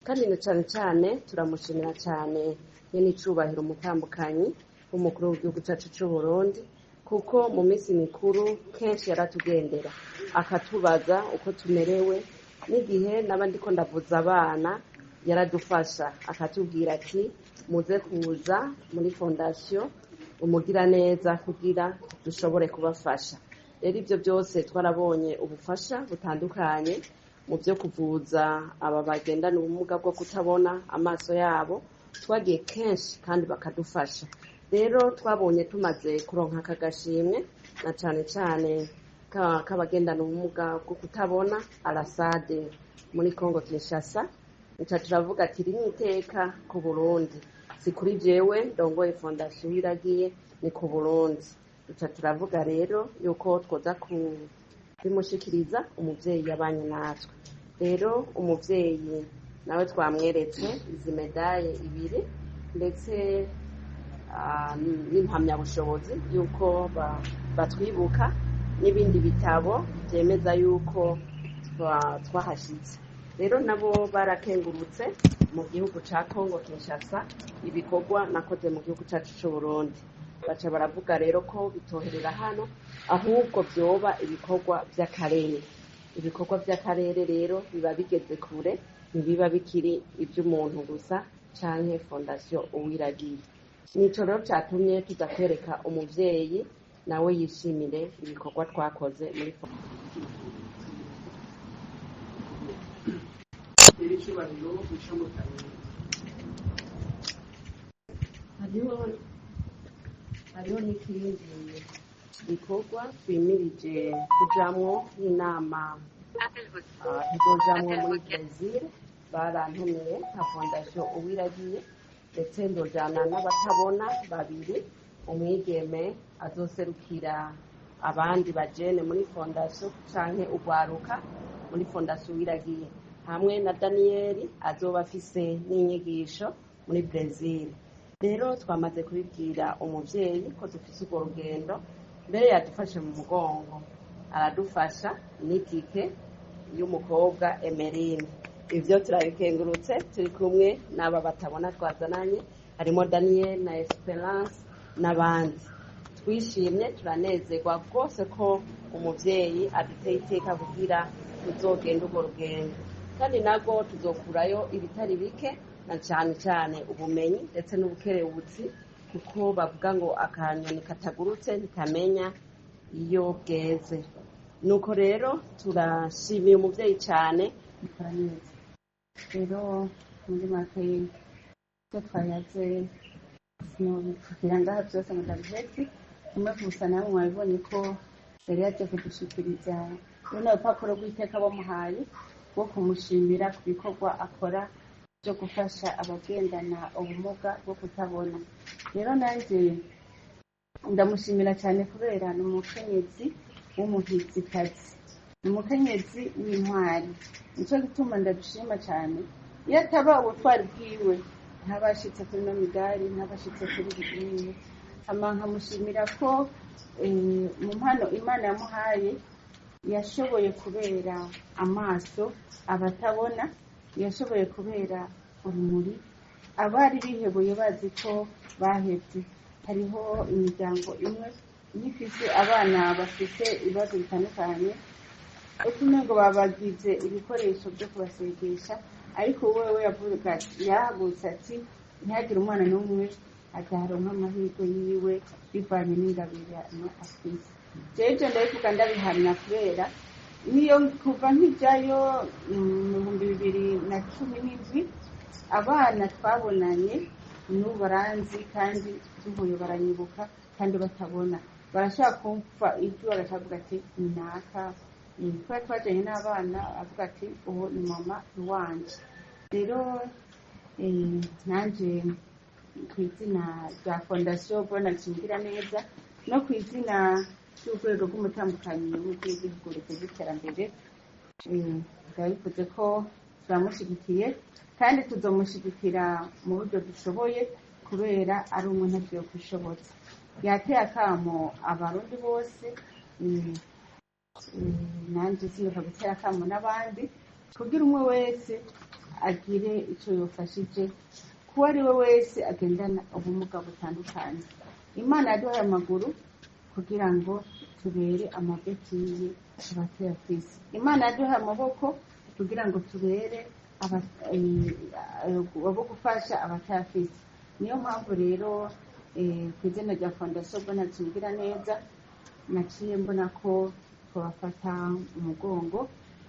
kandi na cane cane turamushimira cane nyene icubahiro umutambukanyi w'umukuru w'igihugu cacu c'Uburundi, kuko mu minsi mikuru kenshi yaratugendera akatubaza uko tumerewe, n'igihe naba ndiko ndavuza abana yaradufasha akatubwira ati muze kuza muri fondasiyo umugira neza kugira dushobore kubafasha. Rero ivyo byose twarabonye ubufasha butandukanye mu byo kuvuza aba bagendana ubumuga bwo kutabona amaso yabo, twagiye kenshi kandi bakadufasha. Rero twabonye tumaze kuronka aka gashimwe na cane cane k'abagendana ubumuga bwo kutabona Alasade muri Congo Kinshasa, nica turavuga ati iri n'iteka ku Burundi, si kuri jewe ndongoye fondasiyo Uwiragiye, ni ku Burundi. Nica turavuga rero yuko twoza kubimushikiriza umuvyeyi yabanye natwe. Rero umuvyeyi nawe twamweretse izi medaye ibiri ndetse n'impamyabushobozi yuko batwibuka n'ibindi bitabo vyemeza yuko twahashitse. Rero nabo barakengurutse mu gihugu ca Congo Kinshasa ibikorwa nakoze mu gihugu cacu c'Uburundi, baca baravuga rero ko bitoherera hano ahubwo vyoba ibikorwa vy'akarere. Ibikorwa vy'akarere rero biba bigeze kure, ntibiba bikiri ivy'umuntu gusa canke fondasiyo Uwiragiye. Nico rero catumye tuza kwereka umuvyeyi nawe yishimire ibikorwa twakoze muri hariho n'ikindi gikorwa twimirije kujamwo n'inama tuzojamwo muri Brazil. Barantumiye nka fondasiyo Uwiragiye ndetse ndojana n'abatabona babiri, umwigeme azoserukira abandi bajene muri fondasiyo canke ugwaruka muri fondasiyo Uwiragiye, hamwe na Daniyeli azoba afise n'inyigisho muri Brazil. Rero twamaze kubibwira umuvyeyi ko dufise urwo rugendo, mbere yadufashe mu mugongo aradufasha n'itike y'umukobwa Emeline. Ivyo turabikengurutse, turi kumwe n'aba batabona twazananye, harimo Daniel na Esperance n'abandi. Twishimye turanezerwa rwose ko umuvyeyi aduteye iteka kugira tuzogenda urwo rugendo, kandi nabwo tuzokurayo ibitari bike, na cane cane ubumenyi ndetse n'ubukerebutsi, kuko bavuga ngo akanyoni katagurutse ntikamenya iyo bweze. Nuko rero turashimiye umuvyeyi cane. Rero muri make ivyo twayaze kugira ngaha vyose mudabihetse, umwe gusa namwe mwabibonye ko yari yaje kudushikiriza runo rupapuro rw'iteka bamuhaye rwo kumushimira ku bikorwa akora byo gufasha abagendana ubumuga bwo kutabona. Rero nanje ndamushimira cyane kubera ni umukenyezi w'umuhizikazi, ni umukenyezi w'intwari. Nico gituma ndadushima cyane. Iyo ataba ubutwari bwiwe ntabashitse kuri no migari, ntabashitse kuri bibiri. Nkamushimira ko mu mpano Imana yamuhaye yashoboye kubera amaso abatabona, yashoboye kubera urumuri abari biheboye bazi ko bahevye. Hariho imiryango imwe ifise abana bafise ibibazo bitandukanye, utumengo babagize ibikoresho byo kubasegesha, ariko wewe yahagurutse ati ntihagire umwana n'umwe ataronka amahirwe yiwe bivanye n'ingabirano afise. Jeje ndabivuga ndabihamya kubera niyo kuva nk'ijyayo mu 2017 abana twabonanye n'ubu baranzi kandi duhuye baranyibuka, kandi batabona barashaka kumva ibyo barashavuga ati naka twari twajanye n'abana avuga ati uwo ni mama wanje. Rero nanje kw'izina rya fondasiyo Bona Kingira Neza no kw'izina ry'urwego rw'umutambukanyi w'igihugu ruteza iterambere, ndabivuze ko turamushigikiye kandi tuzomushigikira mu buryo dushoboye kubera ari umuntu agiye kwishoboza. Yateye akamo abarundi bose, nanje sinyoka gutera akamo n'abandi kugira umwe wese agire icyo yofashije kuwo ari we wese agendana ubumuga butandukanye. Imana yaduhaye amaguru kugira ngo tubere amabetiye abatayafise. Imana yaduhaye amaboko kugira ngo tubere abo gufasha abatayafise. Niyo mpamvu rero ku izina rya fondasiyo Mbonatsingira neza naciye mbona ko twabafata umugongo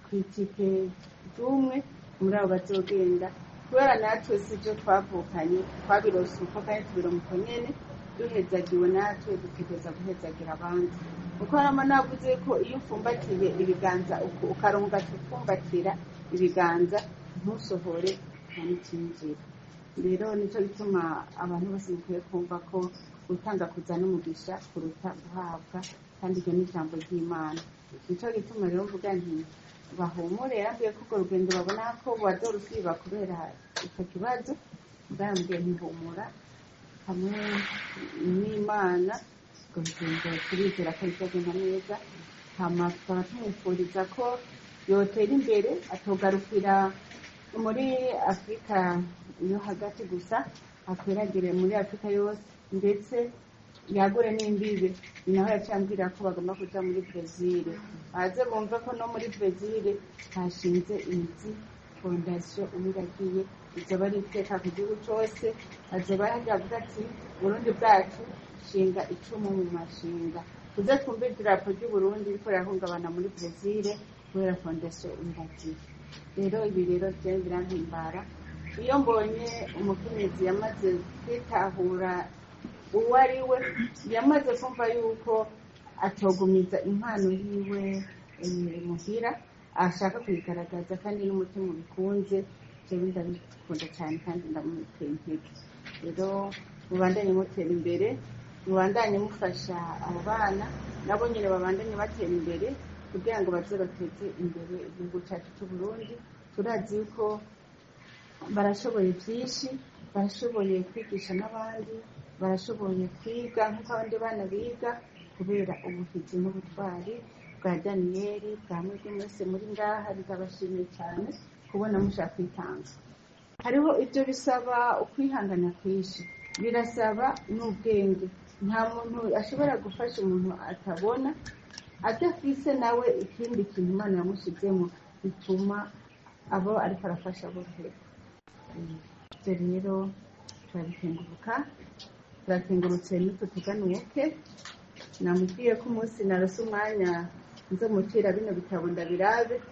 ku itike ry'umwe muri abo bazogenda, kubera natwe si byo twavukanye, twabirose uko kandi tubironka uko nyene, duhezagiwe natwe dutegereza guhezagira abandi. Kuko harimo navuze ko iyo ufumbatiye ibiganza ukaronka ugapfumbatira ibiganza ntusohore nta n'ikinjira. Rero nicyo gituma abantu bose mukwiye kumva ko gutanga kuzana umugisha kuruta guhabwa, kandi iryo ni ijambo ry'Imana. Nicyo gituma rero mvuga nti bahumure, yambwiye ko urwo rugendo babona ko bazorusiba kubera icyo kibazo, bwambwiye ntihumura hamwe n'Imana urwo rugendo turizera ko bizagenda neza. Hama tukaba tumwifuriza ko yotera imbere, atogarukira muri Afurika yo hagati gusa, akwiragire muri Afurika yose, ndetse yagure n'imbibe. Ni naho yacambwira ko bagomba kuja muri Brezil, baze bumve ko no muri Brezil hashinze imizi fondasiyo umiragiye, izoba ari iteka ku gihugu cose. Azoba yavuga ati Burundi bwacu shinga icumu mu mashinga, tuze twumve idarapo ry'Uburundi riko rirahungabana muri Brezil kubera fondasiyo umiragiye. Rero ibi rero vyo birampimbara iyo mbonye umukenyezi yamaze kwitahura uwo ari we, yamaze kumva yuko atogumiza impano yiwe muhira, ashaka kuyigaragaza kandi n'umutima ubikunze. Jewe ndabikunda cyane kandi ndamuteye intege. Rero mubandanye mutera imbere, mubandanye mufasha abo bana nabo nyine babandanye batera imbere kugira ngo baze bateze imbere igihugu cyacu cy'Uburundi. Turazi yuko barashoboye byinshi, barashoboye kwigisha n'abandi, barashoboye kwiga nk'uko abandi bana biga, kubera ubuhizi n'ubutwari bwa Daniyeli, bwa mwebwe mwese muri ngaha. Ndabashimiye cyane kubona mushaka kwitanga. Hariho ibyo bisaba ukwihangana kwinshi, birasaba n'ubwenge. Nta muntu ashobora gufasha umuntu atabona, adafise nawe ikindi kintu Imana yamushizemo bituma abo ariko arafasha bose. Ibyo rero turakengurutse nitwe tuganuke. Namubwiye ko umunsi narose umwanya nzomucira bino bitabo ndabirabe.